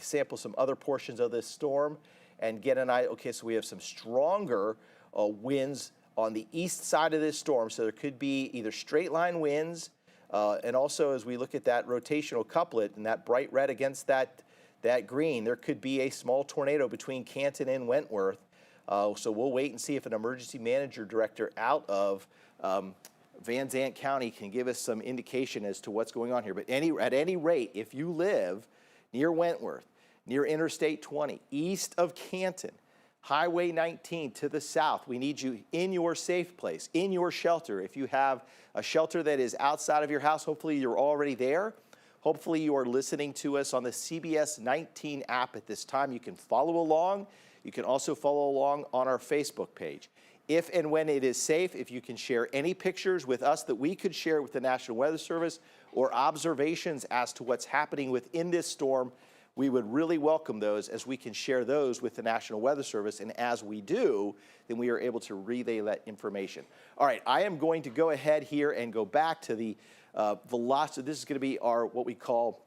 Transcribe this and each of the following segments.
sample some other portions of this storm and get an idea. Okay, so we have some stronger winds on the east side of this storm. So there could be either straight line winds, and also as we look at that rotational couplet and that bright red against that green, there could be a small tornado between Canton and Wentworth. So we'll wait and see if an emergency manager director out of Zandt County can give us some indication as to what's going on here. But at any rate, if you live near Wentworth, near Interstate 20, east of Canton, Highway 19 to the south, we need you in your safe place, in your shelter. If you have a shelter that is outside of your house, hopefully you're already there. Hopefully you are listening to us on the CBS 19 app at this time. You can follow along. You can also follow along on our Facebook page. If and when it is safe, if you can share any pictures with us that we could share with the National Weather Service or observations as to what's happening within this storm, we would really welcome those, as we can share those with the National Weather Service. And as we do, then we are able to relay that information. All right, I am going to go ahead here and go back to the velocity. This is going to be our what we call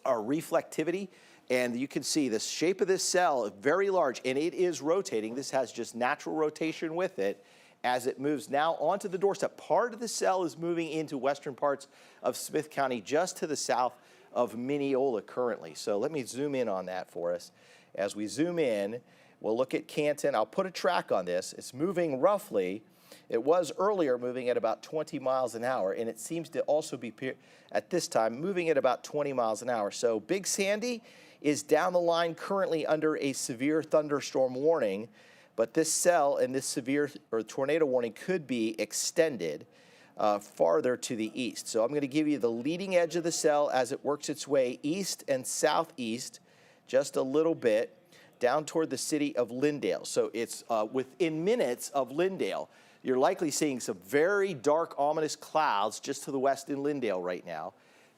our reflectivity. And you can see the shape of this cell is very large, and it is rotating. This has just natural rotation with it as it moves now onto the doorstep. Part of the cell is moving into western parts of Smith County, just to the south of Mineola currently. So let me zoom in on that for us. As we zoom in, we'll look at Canton. I'll put a track on this. It's moving roughly. It was earlier moving at about 20 miles an hour, and it seems to also be, at this time, moving at about 20 miles an hour. So Big Sandy is down the line currently under a severe thunderstorm warning, but this cell and this severe tornado warning could be extended farther to the east. So I'm going to give you the leading edge of the cell as it works its way east and southeast just a little bit down toward the city of Lindale. So it's within minutes of Lindale. You're likely seeing some very dark, ominous clouds just to the west in Lindale right now.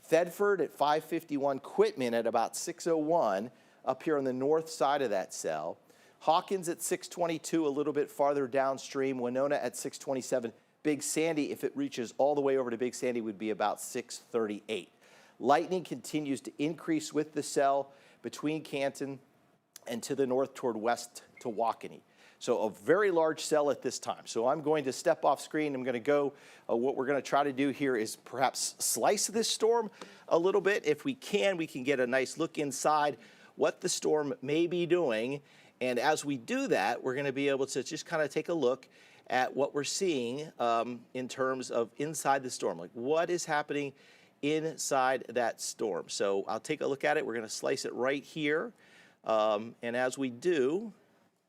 Thedford at 551, Quitman at about 601 up here on the north side of that cell. Hawkins at 622, a little bit farther downstream. Winona at 627. Big Sandy, if it reaches all the way over to Big Sandy, would be about 638. Lightning continues to increase with the cell between Canton and to the north toward west to Waukene. So a very large cell at this time. So I'm going to step off screen. I'm going to go, what we're going to try to do here is perhaps slice this storm a little bit. If we can get a nice look inside what the storm may be doing. And as we do that, we're going to be able to just kind of take a look at what we're seeing in terms of inside the storm. Like what is happening inside that storm. So I'll take a look at it. We're going to slice it right here. And as we do,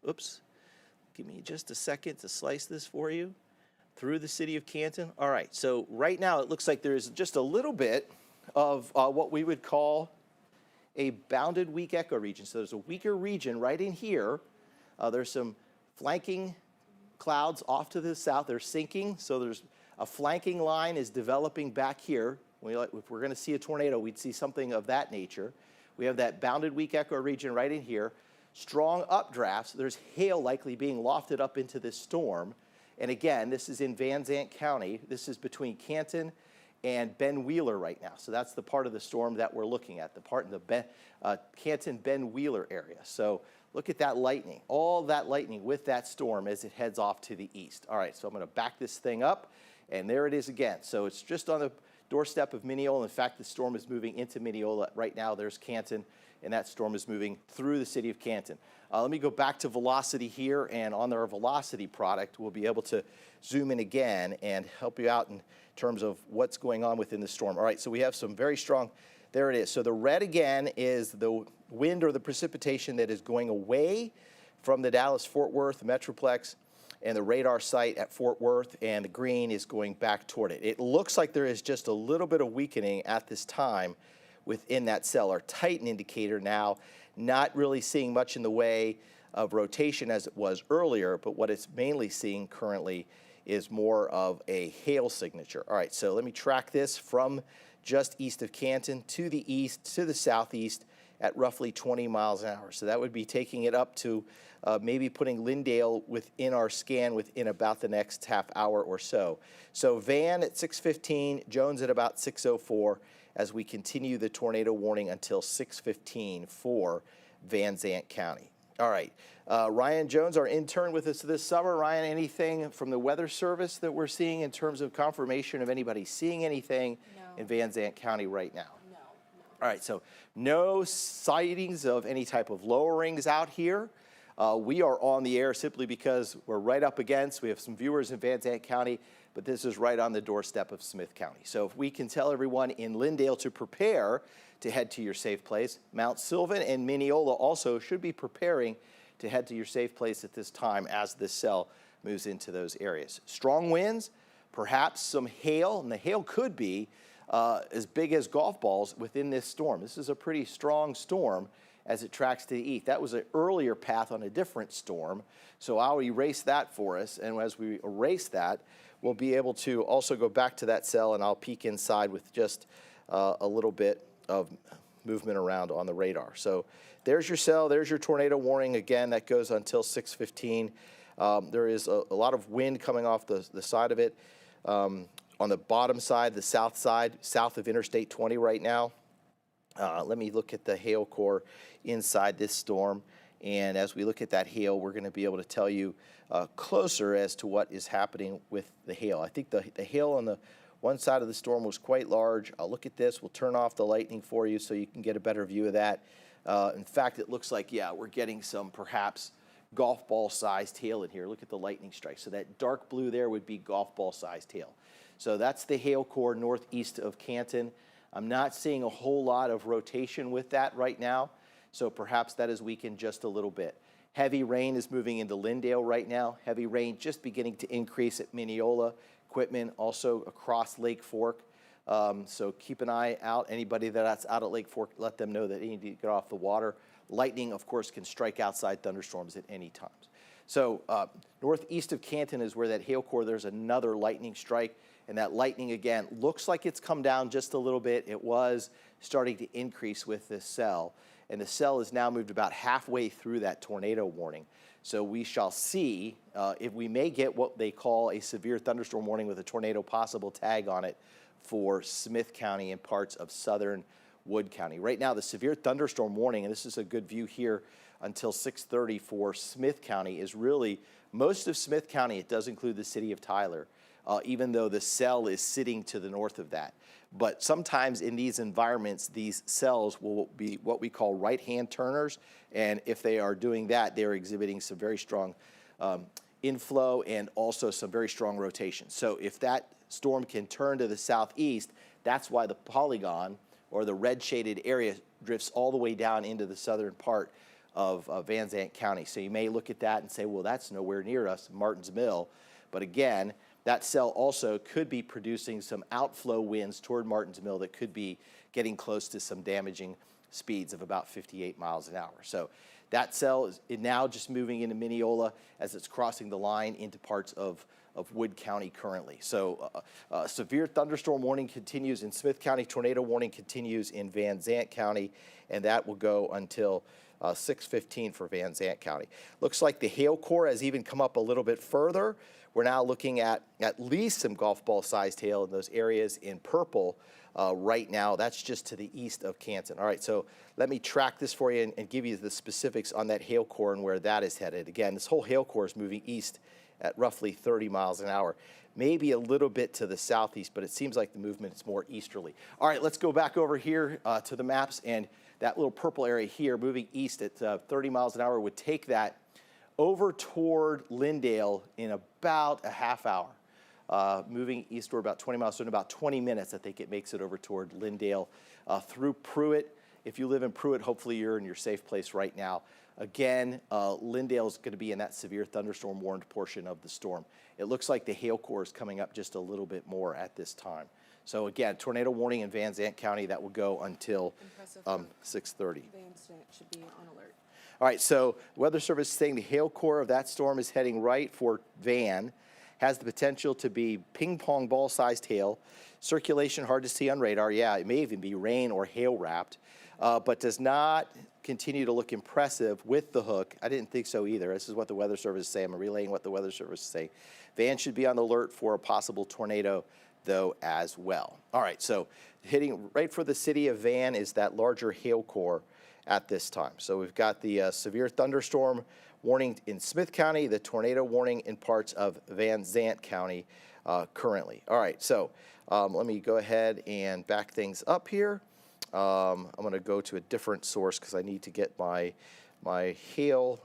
oops. Give me just a second to slice this for you through the city of Canton. All right, so right now it looks like there is just a little bit of what we would call a bounded weak echo region. So there's a weaker region right in here. There's some flanking clouds off to the south. They're sinking, so there's a flanking line is developing back here. If we're going to see a tornado, we'd see something of that nature. We have that bounded weak echo region right in here. Strong updrafts. There's hail likely being lofted up into this storm. And again, this is in Zandt County. This is between Canton and Ben Wheeler right now. So that's the part of the storm that we're looking at, the part in the Canton-Ben Wheeler area. So look at that lightning, all that lightning with that storm as it heads off to the east. All right, so I'm going to back this thing up, and there it is again. So it's just on the doorstep of Mineola. In fact, the storm is moving into Mineola. Right now, there's Canton, and that storm is moving through the city of Canton. Let me go back to velocity here, and on our velocity product, we'll be able to zoom in again and help you out in terms of what's going on within the storm. All right, so we have some very strong, there it is. So the red again is the wind or the precipitation that is going away from the Dallas-Fort Worth Metroplex and the radar site at Fort Worth, and the green is going back toward it. It looks like there is just a little bit of weakening at this time within that cell. Our Titan indicator now not really seeing much in the way of rotation as it was earlier, but what it's mainly seeing currently is more of a hail signature. All right, so let me track this from just east of Canton to the east to the southeast at roughly 20 miles an hour. So that would be taking it up to maybe putting Lindale within our scan within about the next half hour or so. So Van at 6:15, Jones at about 6:04, as we continue the tornado warning until 6:15 for Van Zandt County. All right, Ryan Jones, our intern with us this summer. Ryan, anything from the Weather Service that we're seeing in terms of confirmation of anybody seeing anything in Van Zandt County right now? No. All right, so no sightings of any type of lowerings out here. We are on the air simply because we're right up against, we have some viewers in Van Zandt County, but this is right on the doorstep of Smith County. So if we can tell everyone in Lindale to prepare to head to your safe place, Mount Sylvan and Mineola also should be preparing to head to your safe place at this time as this cell moves into those areas. Strong winds, perhaps some hail, and the hail could be as big as golf balls within this storm. This is a pretty strong storm as it tracks to the east. That was an earlier path on a different storm, so I'll erase that for us, and as we erase that, we'll be able to also go back to that cell, and I'll peek inside with just a little bit of movement around on the radar. So there's your cell, there's your tornado warning. Again, that goes until 6:15. There is a lot of wind coming off the side of it. On the bottom side, the south side, south of Interstate 20 right now. Let me look at the hail core inside this storm. And as we look at that hail, we're going to be able to tell you closer as to what is happening with the hail. I think the hail on the one side of the storm was quite large. I'll look at this. We'll turn off the lightning for you so you can get a better view of that. In fact, it looks like, yeah, we're getting some perhaps golf ball sized hail in here. Look at the lightning strike. So that dark blue there would be golf ball sized hail. So that's the hail core northeast of Canton. I'm not seeing a whole lot of rotation with that right now, so perhaps that is weakened just a little bit. Heavy rain is moving into Lindale right now. Heavy rain just beginning to increase at Mineola. Equipment also across Lake Fork. So keep an eye out. Anybody that's out at Lake Fork, let them know that they need to get off the water. Lightning, of course, can strike outside thunderstorms at any time. So northeast of Canton is where that hail core, there's another lightning strike. And that lightning, again, looks like it's come down just a little bit. It was starting to increase with this cell. And the cell has now moved about halfway through that tornado warning. So we shall see if we may get what they call a severe thunderstorm warning with a tornado possible tag on it for Smith County and parts of southern Wood County. Right now, the severe thunderstorm warning, and this is a good view here until 6:30 for Smith County, is really most of Smith County. It does include the city of Tyler, even though the cell is sitting to the north of that. But sometimes in these environments, these cells will be what we call right-hand turners, and if they are doing that, they're exhibiting some very strong inflow and also some very strong rotation. So if that storm can turn to the southeast, that's why the polygon or the red shaded area drifts all the way down into the southern part of Van Zandt County. So you may look at that and say, well, that's nowhere near us, Martins Mill. But again, that cell also could be producing some outflow winds toward Martins Mill that could be getting close to some damaging speeds of about 58 miles an hour. So that cell is now just moving into Mineola as it's crossing the line into parts of Wood County currently. So severe thunderstorm warning continues in Smith County, tornado warning continues in Van Zandt County, and that will go until 6:15 for Van Zandt County. Looks like the hail core has even come up a little bit further. We're now looking at least some golf ball sized hail in those areas in purple right now. That's just to the east of Canton. All right, so let me track this for you and give you the specifics on that hail core and where that is headed. Again, this whole hail core is moving east at roughly 30 miles an hour. Maybe a little bit to the southeast, but it seems like the movement is more easterly. All right, let's go back over here to the maps, and that little purple area here moving east at 30 miles an hour would take that over toward Lindale in about a half hour. Moving eastward about 20 miles, so in about 20 minutes, I think it makes it over toward Lindale through Pruitt. If you live in Pruitt, hopefully you're in your safe place right now. Again, Lindale is going to be in that severe thunderstorm warned portion of the storm. It looks like the hail core is coming up just a little bit more at this time. So again, tornado warning in Van Zandt County, that will go until 6:30. Van Zandt should be on alert. All right, so Weather Service is saying the hail core of that storm is heading right for Van, has the potential to be ping pong ball sized hail, circulation hard to see on radar. Yeah, it may even be rain or hail wrapped, but does not continue to look impressive with the hook. I didn't think so either. This is what the Weather Service is saying. I'm relaying what the Weather Service is saying. Van should be on the alert for a possible tornado though, as well. All right, so hitting right for the city of Van is that larger hail core at this time. So we've got the severe thunderstorm warning in Smith County, the tornado warning in parts of Zandt County currently. All right, so let me go ahead and back things up here. I'm going to go to a different source because I need to get my hail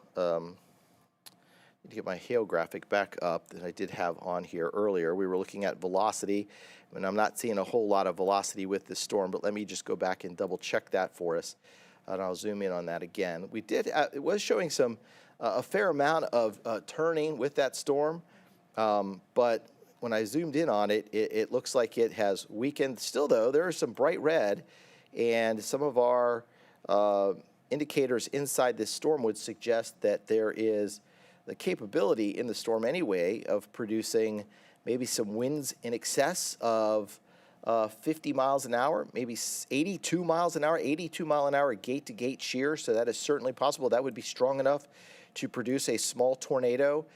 graphic back up that I did have on here earlier. We were looking at velocity, and I'm not seeing a whole lot of velocity with this storm, but let me just go back and double check that for us, and I'll zoom in on that again. We did, it was showing some, a fair amount of turning with that storm, but when I zoomed in on it, it looks like it has weakened. Still though, there is some bright red, and some of our indicators inside this storm would suggest that there is the capability in the storm anyway of producing maybe some winds in excess of 50 miles an hour, maybe 82 miles an hour, 82 mile an hour gate-to-gate shear. So that is certainly possible. That would be strong enough to produce a small tornado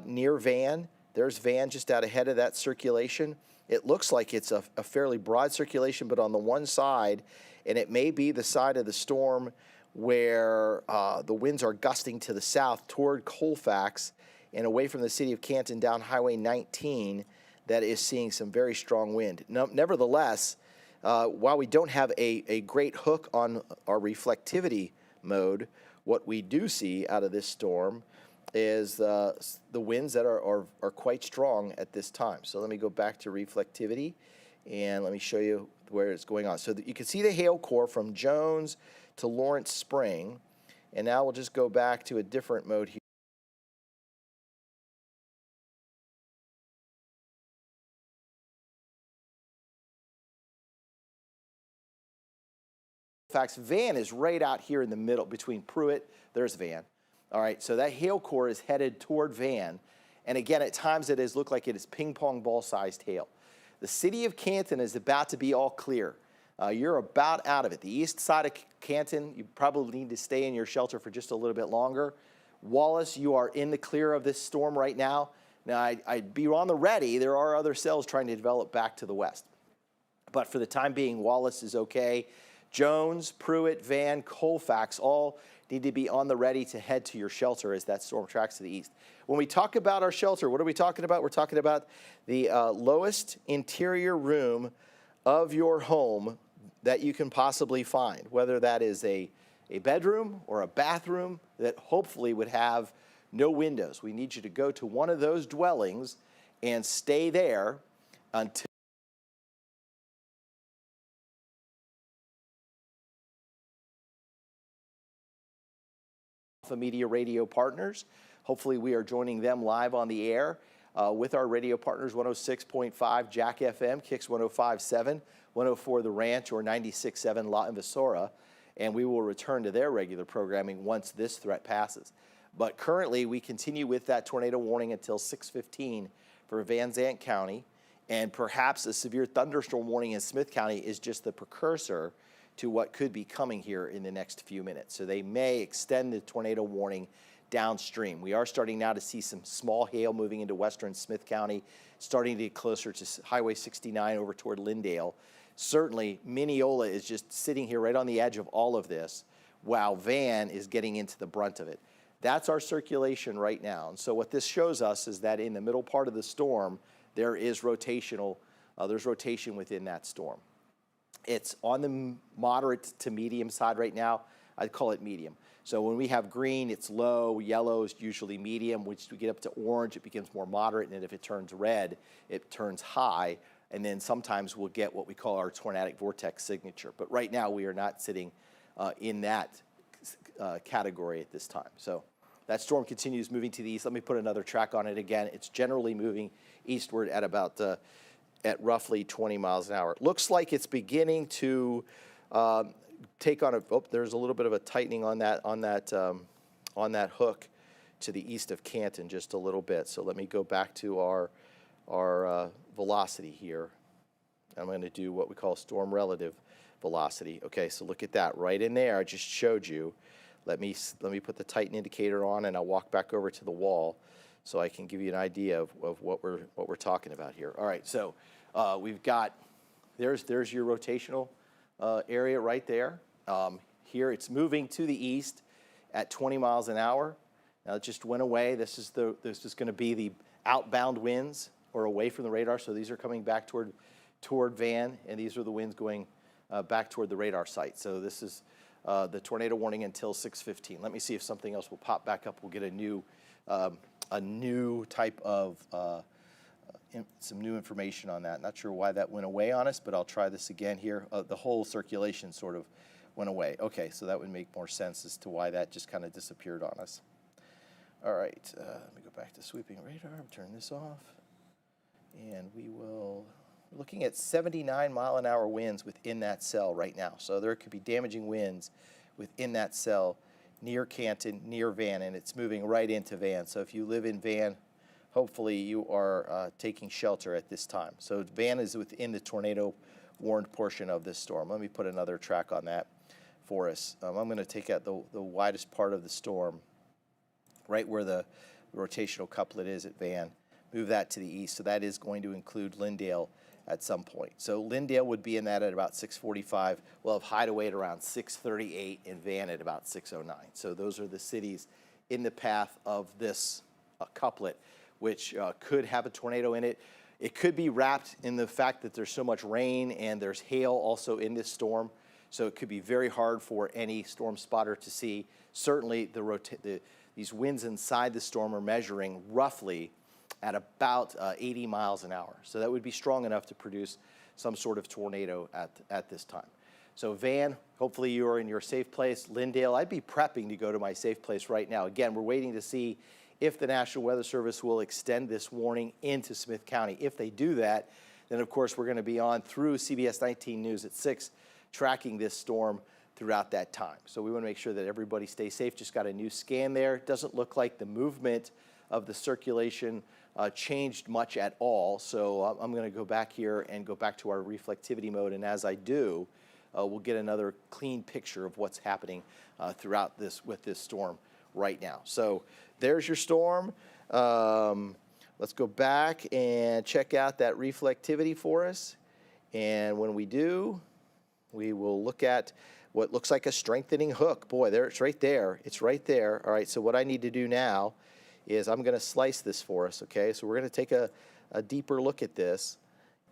near Van. There's Van just out ahead of that circulation. It looks like it's a fairly broad circulation, but on the one side, and it may be the side of the storm where the winds are gusting to the south toward Colfax and away from the city of Canton down Highway 19, that is seeing some very strong wind. Nevertheless, while we don't have a great hook on our reflectivity mode, what we do see out of this storm is the winds that are quite strong at this time. So let me go back to reflectivity and let me show you where it's going on. So you can see the hail core from Jones to Lawrence Spring, and now we'll just go back to a different mode here. In fact, Van is right out here in the middle between Pruitt. There's Van. All right, so that hail core is headed toward Van, and again, at times it has looked like it is ping pong ball sized hail. The city of Canton is about to be all clear. You're about out of it. The east side of Canton, you probably need to stay in your shelter for just a little bit longer. Wallace, you are in the clear of this storm right now. Now, I'd be on the ready. There are other cells trying to develop back to the west. But for the time being, Wallace is okay. Jones, Pruitt, Van, Colfax all need to be on the ready to head to your shelter as that storm tracks to the east. When we talk about our shelter, what are we talking about? We're talking about the lowest interior room of your home that you can possibly find, whether that is a bedroom or a bathroom that hopefully would have no windows. We need you to go to one of those dwellings and stay there until Media radio partners. Hopefully we are joining them live on the air with our radio partners, 106.5 Jack FM, Kicks 105.7, 104 The Ranch, or 96.7 La Invasora, and we will return to their regular programming once this threat passes. But currently we continue with that tornado warning until 6:15 for Van Zandt County, and perhaps a severe thunderstorm warning in Smith County is just the precursor to what could be coming here in the next few minutes. So they may extend the tornado warning downstream. We are starting now to see some small hail moving into western Smith County, starting to get closer to Highway 69 over toward Lindale. Certainly, Mineola is just sitting here right on the edge of all of this, while Van is getting into the brunt of it. That's our circulation right now. And so what this shows us is that in the middle part of the storm, there is there's rotation within that storm. It's on the moderate to medium side right now. I'd call it medium. So when we have green, it's low. Yellow is usually medium. Once we get up to orange, it becomes more moderate. And if it turns red, it turns high. And then sometimes we'll get what we call our tornadic vortex signature. But right now, we are not sitting in that category at this time. So that storm continues moving to the east. Let me put another track on it again. It's generally moving eastward at about at roughly 20 miles an hour. It looks like it's beginning to take on there's a little bit of a tightening on that hook to the east of Canton just a little bit. So let me go back to our velocity here. I'm going to do what we call storm relative velocity. Okay, so look at that right in there. I just showed you. Let me put the tighten indicator on, and I'll walk back over to the wall so I can give you an idea of what we're talking about here. All right, so We've got, there's your rotational area right there. Here it's moving to the east at 20 miles an hour. Now it just went away. This is going to be the outbound winds or away from the radar. So these are coming back toward Van, and these are the winds going back toward the radar site. So this is the tornado warning until 6:15. Let me see if something else will pop back up. We'll get a new type of some new information on that. Not sure why that went away on us, but I'll try this again here. The whole circulation sort of went away. Okay, so that would make more sense as to why that just kind of disappeared on us. All right, let me go back to sweeping radar. Turn this off. And we're looking at 79 mile an hour winds within that cell right now. So there could be damaging winds within that cell near Canton, near Van, and it's moving right into Van. So if you live in Van, hopefully you are taking shelter at this time. So Van is within the tornado warned portion of this storm. Let me put another track on that for us. I'm going to take out the widest part of the storm, right where the rotational couplet is at Van. Move that to the east. So that is going to include Lindale at some point. So Lindale would be in that at about 6:45. We'll have Hideaway at around 6:38 and Van at about 6:09. So those are the cities in the path of this couplet, which could have a tornado in it. It could be wrapped in the fact that there's so much rain and there's hail also in this storm. So it could be very hard for any storm spotter to see. Certainly these winds inside the storm are measuring roughly at about 80 miles an hour. So that would be strong enough to produce some sort of tornado at this time. So Van, hopefully you are in your safe place. Lindale, I'd be prepping to go to my safe place right now. Again, we're waiting to see if the National Weather Service will extend this warning into Smith County. If they do that, then of course we're going to be on through CBS 19 News at 6, tracking this storm throughout that time. So we want to make sure that everybody stays safe. Just got a new scan there. It doesn't look like the movement of the circulation changed much at all. So I'm going to go back here and go back to our reflectivity mode. And as I do, we'll get another clean picture of what's happening throughout with this storm right now. So there's your storm. Let's go back and check out that reflectivity for us. And when we do, we will look at what looks like a strengthening hook. Boy, there it's right there. It's right there. All right, so what I need to do now is I'm going to slice this for us, okay? So we're going to take a deeper look at this.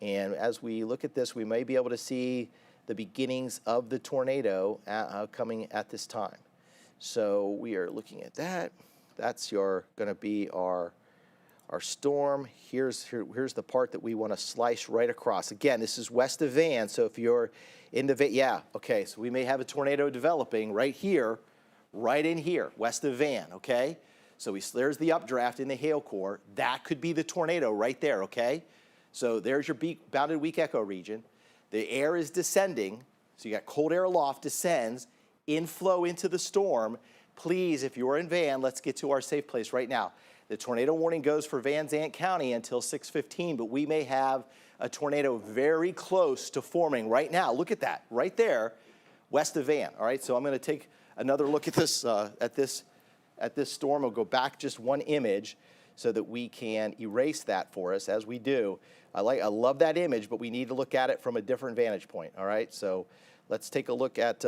And as we look at this, we may be able to see the beginnings of the tornado coming at this time. So we are looking at that. That's going to be our storm. Here's the part that we want to slice right across. Again, this is west of Van, so if you're in the Van, yeah, okay, so we may have a tornado developing right here, right in here, west of Van, okay? So there's the updraft in the hail core. That could be the tornado right there, okay? So there's your bounded weak echo region. The air is descending, so you got cold air aloft, descends, inflow into the storm. Please, if you're in Van, let's get to our safe place right now. The tornado warning goes for Van Zandt County until 6:15, but we may have a tornado very close to forming right now. Look at that, right there, west of Van. All right, so I'm going to take another look at this storm. I'll go back just one image so that we can erase that for us as we do. I love that image, but we need to look at it from a different vantage point. All right, so let's take a look at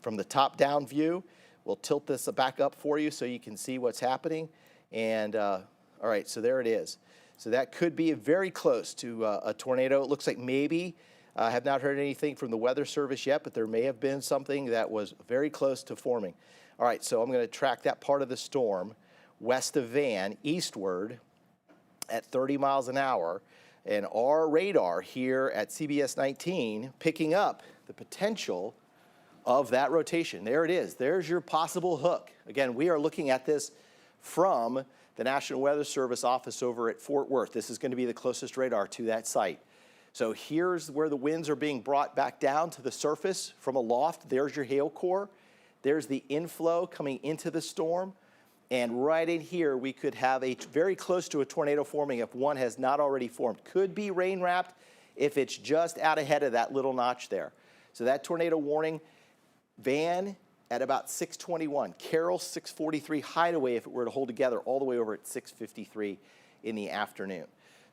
from the top-down view. We'll tilt this back up for you so you can see what's happening. And all right, so there it is. So that could be very close to a tornado. It looks like maybe, I have not heard anything from the Weather Service yet, but there may have been something that was very close to forming. All right, so I'm going to track that part of the storm west of Van, eastward at 30 miles an hour. And our radar here at CBS 19 picking up the potential of that rotation. There it is. There's your possible hook. Again, we are looking at this from the National Weather Service office over at Fort Worth. This is going to be the closest radar to that site. So here's where the winds are being brought back down to the surface from aloft. There's your hail core. There's the inflow coming into the storm. And right in here, we could have very close to a tornado forming if one has not already formed. Could be rain wrapped if it's just out ahead of that little notch there. So that tornado warning, Van at about 6:21, Carroll 6:43, Hideaway if it were to hold together all the way over at 6:53 in the afternoon.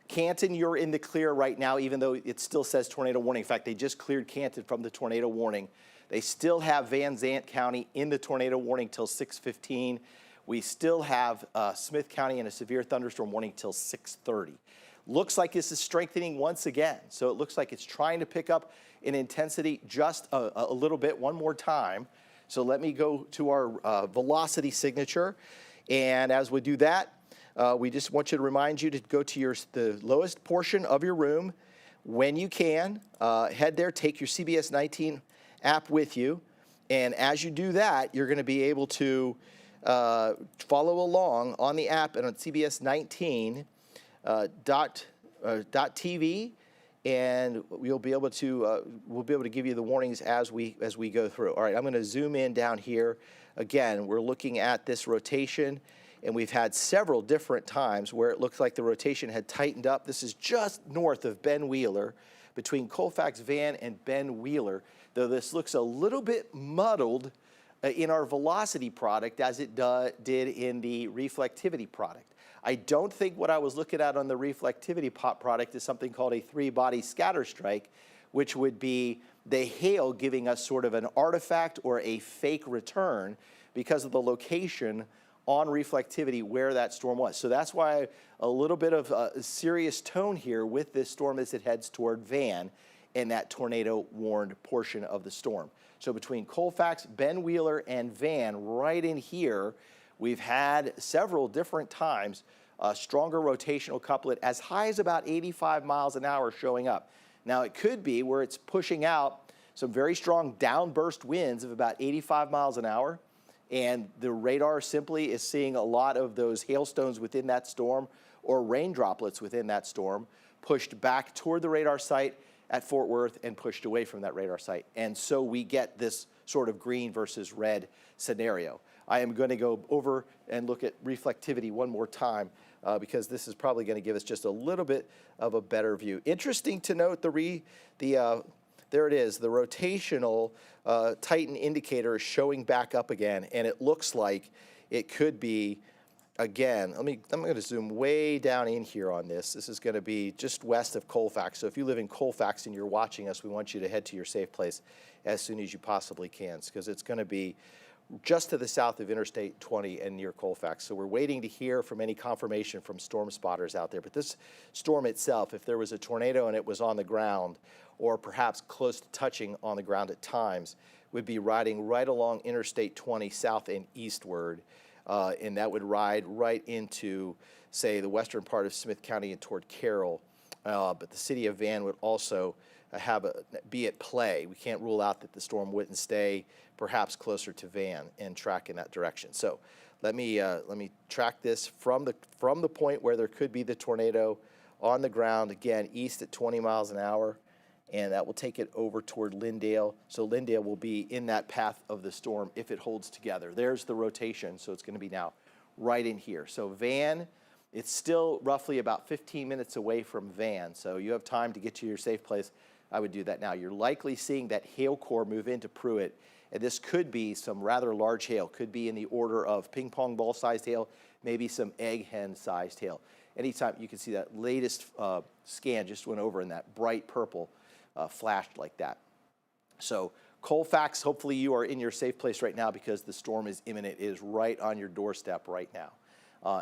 Canton, you're in the clear right now, even though it still says tornado warning. In fact, they just cleared Canton from the tornado warning. They still have Zandt County in the tornado warning till 6:15. We still have Smith County in a severe thunderstorm warning till 6:30. Looks like this is strengthening once again. So it looks like it's trying to pick up in intensity just a little bit one more time. So let me go to our velocity signature. And as we do that, we just want you to remind you to go to the lowest portion of your room when you can. Head there, take your CBS 19 app with you. And as you do that, you're going to be able to follow along on the app and on CBS 19 .tv, and we'll be able to give you the warnings as we go through. All right, I'm going to zoom in down here. Again, we're looking at this rotation, and we've had several different times where it looks like the rotation had tightened up. This is just north of Ben Wheeler, between Colfax Van and Ben Wheeler, though this looks a little bit muddled in our velocity product as it did in the reflectivity product. I don't think what I was looking at on the reflectivity product is something called a three-body scatter strike, which would be the hail giving us sort of an artifact or a fake return because of the location on reflectivity where that storm was. So that's why a little bit of a serious tone here with this storm as it heads toward Van in that tornado warned portion of the storm. So between Colfax, Ben Wheeler, and Van, right in here, we've had several different times a stronger rotational couplet as high as about 85 miles an hour showing up. Now it could be where it's pushing out some very strong downburst winds of about 85 miles an hour, and the radar simply is seeing a lot of those hailstones within that storm or rain droplets within that storm pushed back toward the radar site at Fort Worth and pushed away from that radar site. And so we get this sort of green versus red scenario. I am going to go over and look at reflectivity one more time because this is probably going to give us just a little bit of a better view. Interesting to note there it is, the rotational Titan indicator is showing back up again, and it looks like it could be, again, I'm going to zoom way down in here on this. This is going to be just west of Colfax. So if you live in Colfax and you're watching us, we want you to head to your safe place as soon as you possibly can, because it's going to be just to the south of Interstate 20 and near Colfax. So we're waiting to hear from any confirmation from storm spotters out there. But this storm itself, if there was a tornado and it was on the ground, or perhaps close to touching on the ground at times, would be riding right along Interstate 20 south and eastward. And that would ride right into, say, the western part of Smith County and toward Carroll. But the city of Van would also be at play. We can't rule out that the storm wouldn't stay perhaps closer to Van and track in that direction. So let me track this from the point where there could be the tornado on the ground, again, east at 20 miles an hour, and that will take it over toward Lindale. So Lindale will be in that path of the storm if it holds together. There's the rotation, so it's going to be now right in here. So Van, it's still roughly about 15 minutes away from Van, so you have time to get to your safe place. I would do that now. You're likely seeing that hail core move into Pruitt, and this could be some rather large hail. Could be in the order of ping pong ball sized hail, maybe some egg hen sized hail. Anytime you can see that latest scan just went over in that bright purple flashed like that. So Colfax, hopefully you are in your safe place right now because the storm is imminent. It is right on your doorstep right now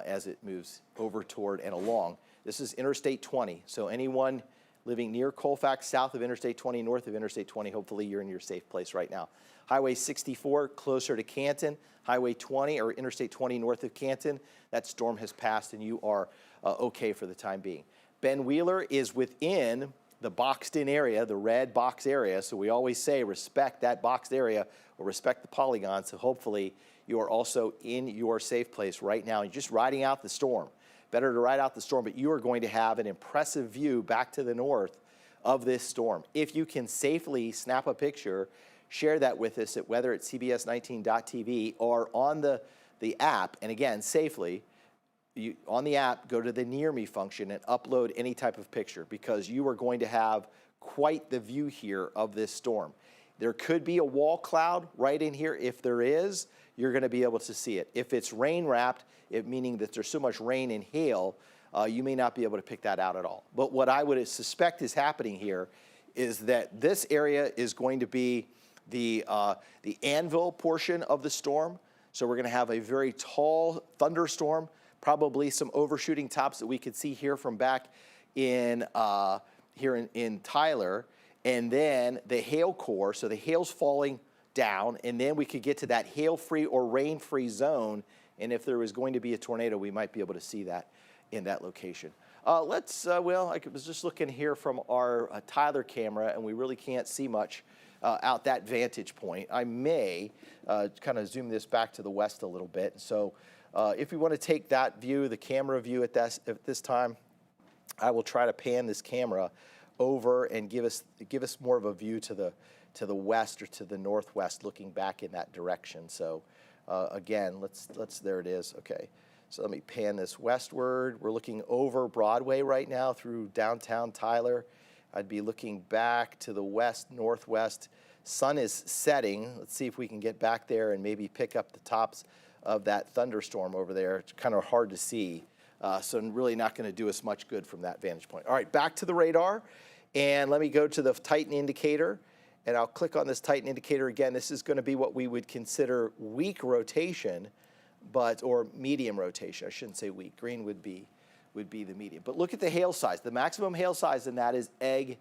as it moves over toward and along. This is Interstate 20, so anyone living near Colfax, south of Interstate 20, north of Interstate 20, hopefully you're in your safe place right now. Highway 64, closer to Canton. Highway 20, or Interstate 20, north of Canton. That storm has passed, and you are okay for the time being. Ben Wheeler is within the boxed-in area, the red box area, so we always say respect that boxed area or respect the polygon, so hopefully you are also in your safe place right now. You're just riding out the storm. Better to ride out the storm, but you are going to have an impressive view back to the north of this storm. If you can safely snap a picture, share that with us at whether at cbs19.tv or on the app, and again, safely, on the app, go to the Near Me function and upload any type of picture because you are going to have quite the view here of this storm. There could be a wall cloud right in here. If there is, you're going to be able to see it. If it's rain wrapped, meaning that there's so much rain and hail you may not be able to pick that out at all. But what I would suspect is happening here is that this area is going to be the anvil portion of the storm. So we're going to have a very tall thunderstorm, probably some overshooting tops that we could see here from back in in Tyler, and then the hail core. So the hail's falling down, and then we could get to that hail-free or rain-free zone. And if there was going to be a tornado, we might be able to see that in that location. Well, I was just looking here from our Tyler camera, and we really can't see much out that vantage point. I may kind of zoom this back to the west a little bit. So if we want to take that view, the camera view at this time, I will try to pan this camera over and give us more of a view to the west or to the northwest, looking back in that direction. So again, there it is. Okay. So let me pan this westward. We're looking over Broadway right now through downtown Tyler. I'd be looking back to the west, northwest. Sun is setting. Let's see if we can get back there and maybe pick up the tops of that thunderstorm over there. It's kind of hard to see. So really not going to do us much good from that vantage point. All right, back to the radar. And let me go to the Titan indicator. And I'll click on this Titan indicator again. This is going to be what we would consider weak rotation, or medium rotation. I shouldn't say weak. Green would be the medium. But look at the hail size. The maximum hail size in that is hen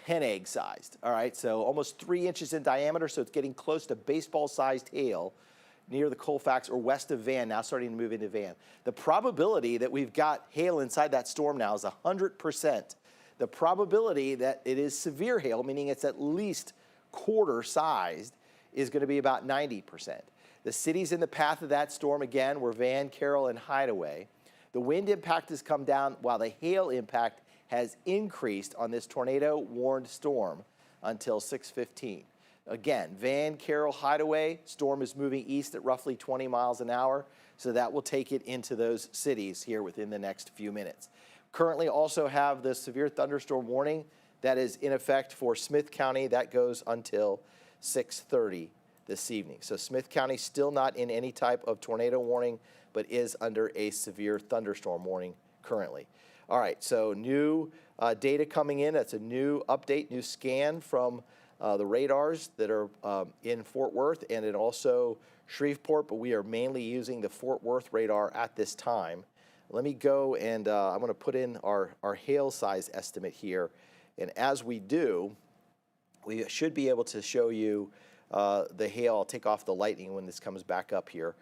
egg sized. All right, so almost 3 inches in diameter. So it's getting close to baseball-sized hail near the Colfax or west of Van, now starting to move into Van. The probability that we've got hail inside that storm now is 100%. The probability that it is severe hail, meaning it's at least quarter sized, is going to be about 90%. The cities in the path of that storm, again, were Van, Carroll, and Hideaway. The wind impact has come down while the hail impact has increased on this tornado-warned storm until 6:15. Again, Van, Carroll, Hideaway, storm is moving east at roughly 20 miles an hour, so that will take it into those cities here within the next few minutes. Currently also have the severe thunderstorm warning that is in effect for Smith County. That goes until 6:30 this evening. So Smith County still not in any type of tornado warning, but is under a severe thunderstorm warning currently. All right, so new data coming in. That's a new update, new scan from the radars that are in Fort Worth and in also Shreveport, but we are mainly using the Fort Worth radar at this time. Let me go and I'm going to put in our hail size estimate here. And as we do, we should be able to show you the hail. I'll take off the lightning when this comes back up here.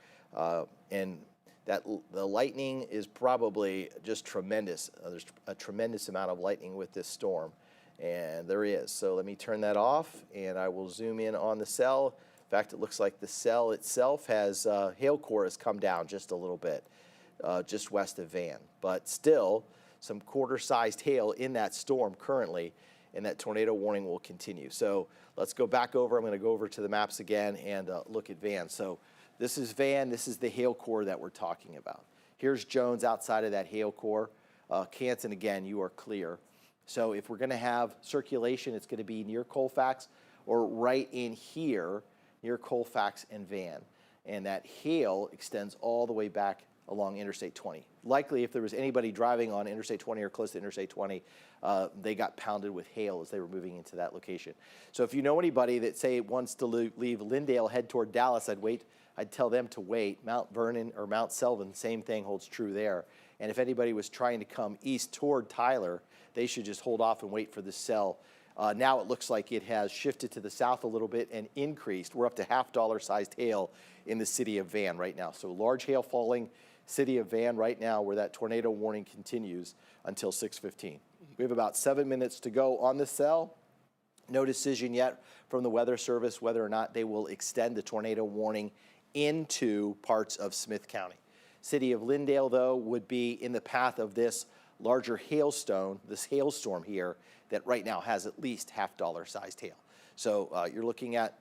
And the lightning is probably just tremendous. There's a tremendous amount of lightning with this storm. And there is. So let me turn that off, and I will zoom in on the cell. In fact, it looks like the cell itself has, hail core has come down just a little bit, just west of Van. But still, some quarter-sized hail in that storm currently, and that tornado warning will continue. So let's go back over. I'm going to go over to the maps again and look at Van. So this is Van. This is the hail core that we're talking about. Here's Jones outside of that hail core. Canton, again, you are clear. So if we're going to have circulation, it's going to be near Colfax or right in here near Colfax and Van. And that hail extends all the way back along Interstate 20. Likely, if there was anybody driving on Interstate 20 or close to Interstate 20, they got pounded with hail as they were moving into that location. So if you know anybody that, say, wants to leave Lindale, head toward Dallas, I'd tell them to wait. Mount Vernon or Mount Selvin, same thing holds true there. And if anybody was trying to come east toward Tyler, they should just hold off and wait for the cell. Now it looks like it has shifted to the south a little bit and increased. We're up to $half sized hail in the city of Van right now. So large hail falling city of Van right now, where that tornado warning continues until 6:15. We have about 7 minutes to go on the cell. No decision yet from the Weather Service whether or not they will extend the tornado warning into parts of Smith County. City of Lindale, though, would be in the path of this larger hailstone, this hailstorm here, that right now has at least $half sized hail. So you're looking at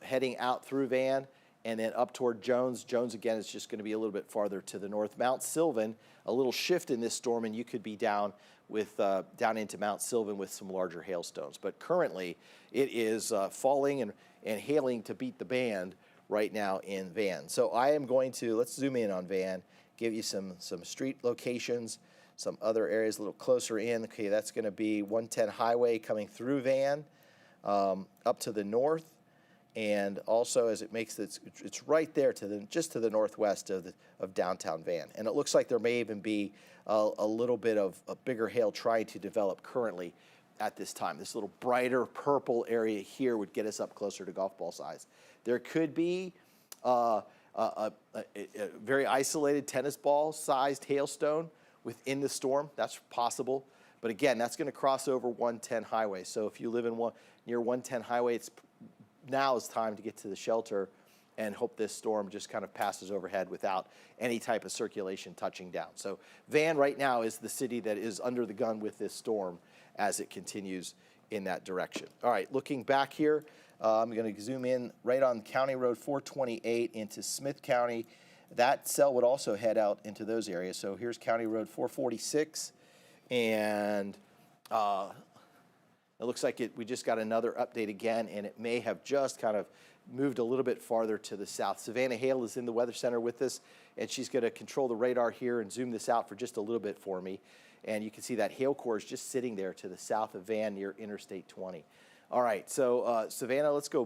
heading out through Van and then up toward Jones. Jones, again, is just going to be a little bit farther to the north. Mount Sylvan, a little shift in this storm, and you could be down into Mount Sylvan with some larger hailstones. But currently, it is falling and hailing to beat the band right now in Van. So I am going to, let's zoom in on Van, give you some street locations, some other areas a little closer in. Okay, that's going to be 110 highway coming through Van up to the north. And also, as it makes it's right there just to the northwest of downtown Van, and it looks like there may even be a little bit of a bigger hail trying to develop currently at this time. This little brighter purple area here would get us up closer to golf ball size. There could be a very isolated tennis ball sized hailstone within the storm. That's possible, but again, that's going to cross over 110 highway. So if you live near 110 highway, now is time to get to the shelter and hope this storm just kind of passes overhead without any type of circulation touching down. So Van right now is the city that is under the gun with this storm as it continues in that direction. All right, looking back here, I'm going to zoom in right on County Road 428 into Smith County. That cell would also head out into those areas. So here's County Road 446, and it looks like we just got another update again, and it may have just kind of moved a little bit farther to the south. Savannah Hale is in the Weather Center with us, and she's going to control the radar here and zoom this out for just a little bit for me. And you can see that hail core is just sitting there to the south of Van near Interstate 20. All right, so Savannah, let's go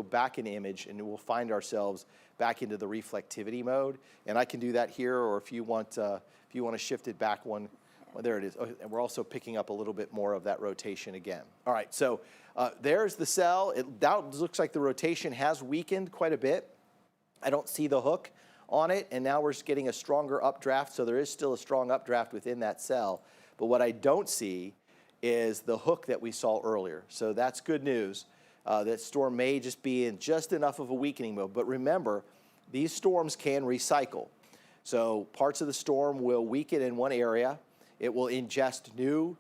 back an image, and we'll find ourselves back into the reflectivity mode. And I can do that here, or if you want to shift it back one. Well, there it is. Oh, and we're also picking up a little bit more of that rotation again. All right, so there's the cell. That looks like the rotation has weakened quite a bit. I don't see the hook on it, and now we're just getting a stronger updraft, so there is still a strong updraft within that cell. But what I don't see is the hook that we saw earlier. So that's good news. That storm may just be in just enough of a weakening mode. But remember, these storms can recycle. So parts of the storm will weaken in one area. It will ingest new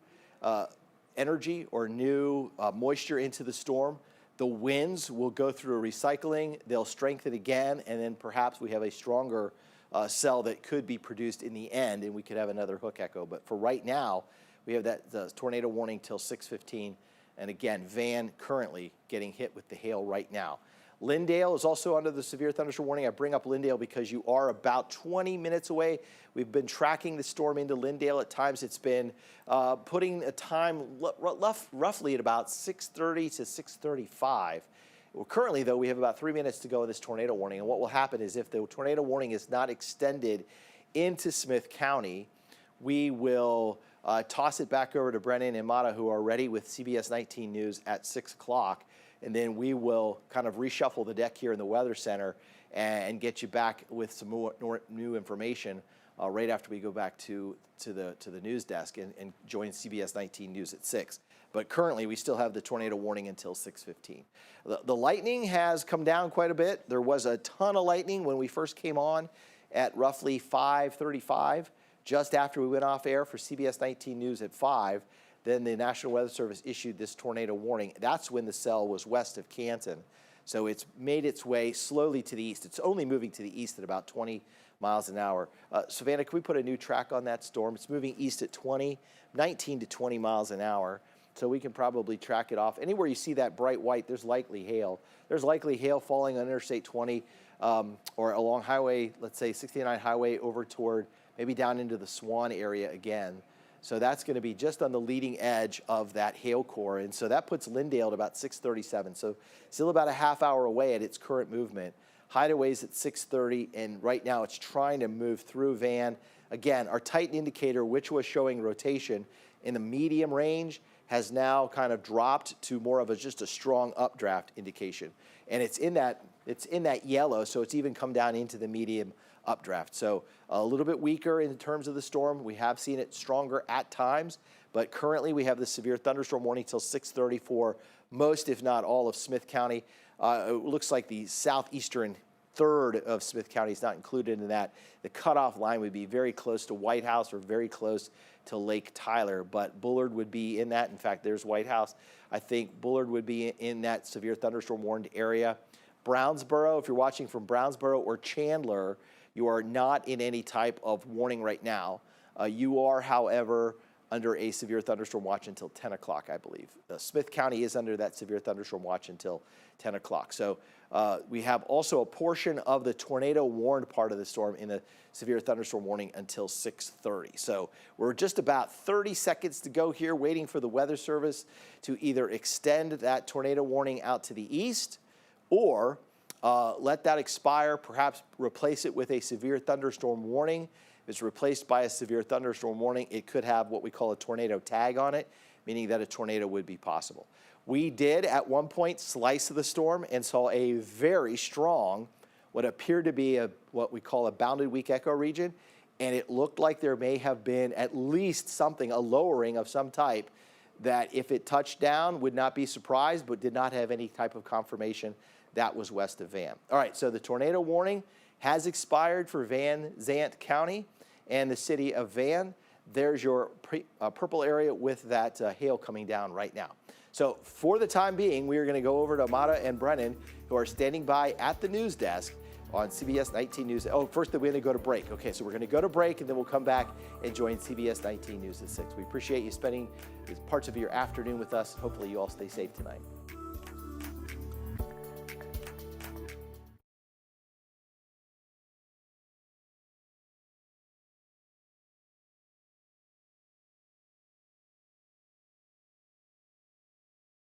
energy or new moisture into the storm. The winds will go through a recycling. They'll strengthen again, and then perhaps we have a stronger cell that could be produced in the end, and we could have another hook echo. But for right now, we have that tornado warning till 6:15. And again, Van currently getting hit with the hail right now. Lindale is also under the severe thunderstorm warning. I bring up Lindale because you are about 20 minutes away. We've been tracking the storm into Lindale. At times it's been putting a time roughly at about 6:30 to 6:35. Well, currently, though, we have about 3 minutes to go in this tornado warning. And what will happen is if the tornado warning is not extended into Smith County, we will toss it back over to Brennan and Mata, who are ready with CBS 19 News at 6 o'clock. And then we will kind of reshuffle the deck here in the Weather Center and get you back with some more new information right after we go back to the news desk and join CBS 19 News at 6. But currently, we still have the tornado warning until 6:15. The lightning has come down quite a bit. There was a ton of lightning when we first came on at roughly 5:35, just after we went off air for CBS 19 News at 5. Then the National Weather Service issued this tornado warning. That's when the cell was west of Canton. So it's made its way slowly to the east. It's only moving to the east at about 20 miles an hour. Savannah, can we put a new track on that storm? It's moving east at 19 to 20 miles an hour. So we can probably track it off. Anywhere you see that bright white, there's likely hail. There's likely hail falling on Interstate 20 or along highway, let's say 69 highway over toward maybe down into the Swan area again. So that's going to be just on the leading edge of that hail core. And so that puts Lindale at about 6:37. So still about a half hour away at its current movement. Hideaway's at 6:30, and right now it's trying to move through Van. Again, our Titan indicator, which was showing rotation in the medium range, has now kind of dropped to more of just a strong updraft indication. And it's in that yellow, so it's even come down into the medium updraft. So a little bit weaker in terms of the storm. We have seen it stronger at times, but currently we have the severe thunderstorm warning till 6:30 for most, if not all, of Smith County. It looks like the southeastern third of Smith County is not included in that. The cutoff line would be very close to White House or very close to Lake Tyler, but Bullard would be in that. In fact, there's White House. I think Bullard would be in that severe thunderstorm warned area. Brownsboro, if you're watching from Brownsboro or Chandler, you are not in any type of warning right now. You are, however, under a severe thunderstorm watch until 10 o'clock, I believe. Smith County is under that severe thunderstorm watch until 10 o'clock. So we have also a portion of the tornado warned part of the storm in the severe thunderstorm warning until 6:30. So we're just about 30 seconds to go here, waiting for the Weather Service to either extend that tornado warning out to the east or let that expire, perhaps replace it with a severe thunderstorm warning. If it's replaced by a severe thunderstorm warning, it could have what we call a tornado tag on it, meaning that a tornado would be possible. We did at one point slice the storm and saw a very strong, what appeared to be what we call a bounded weak echo region, and it looked like there may have been at least something, a lowering of some type, that if it touched down would not be surprised, but did not have any type of confirmation that was west of Van. All right, so the tornado warning has expired for Zandt County and the city of Van. There's your purple area with that hail coming down right now. So for the time being, we are going to go over to Amada and Brennan, who are standing by at the news desk on CBS 19 News. Oh, first we're going to go to break. Okay, so we're going to go to break, and then we'll come back and join CBS 19 News at 6. We appreciate you spending parts of your afternoon with us. Hopefully you all stay safe tonight.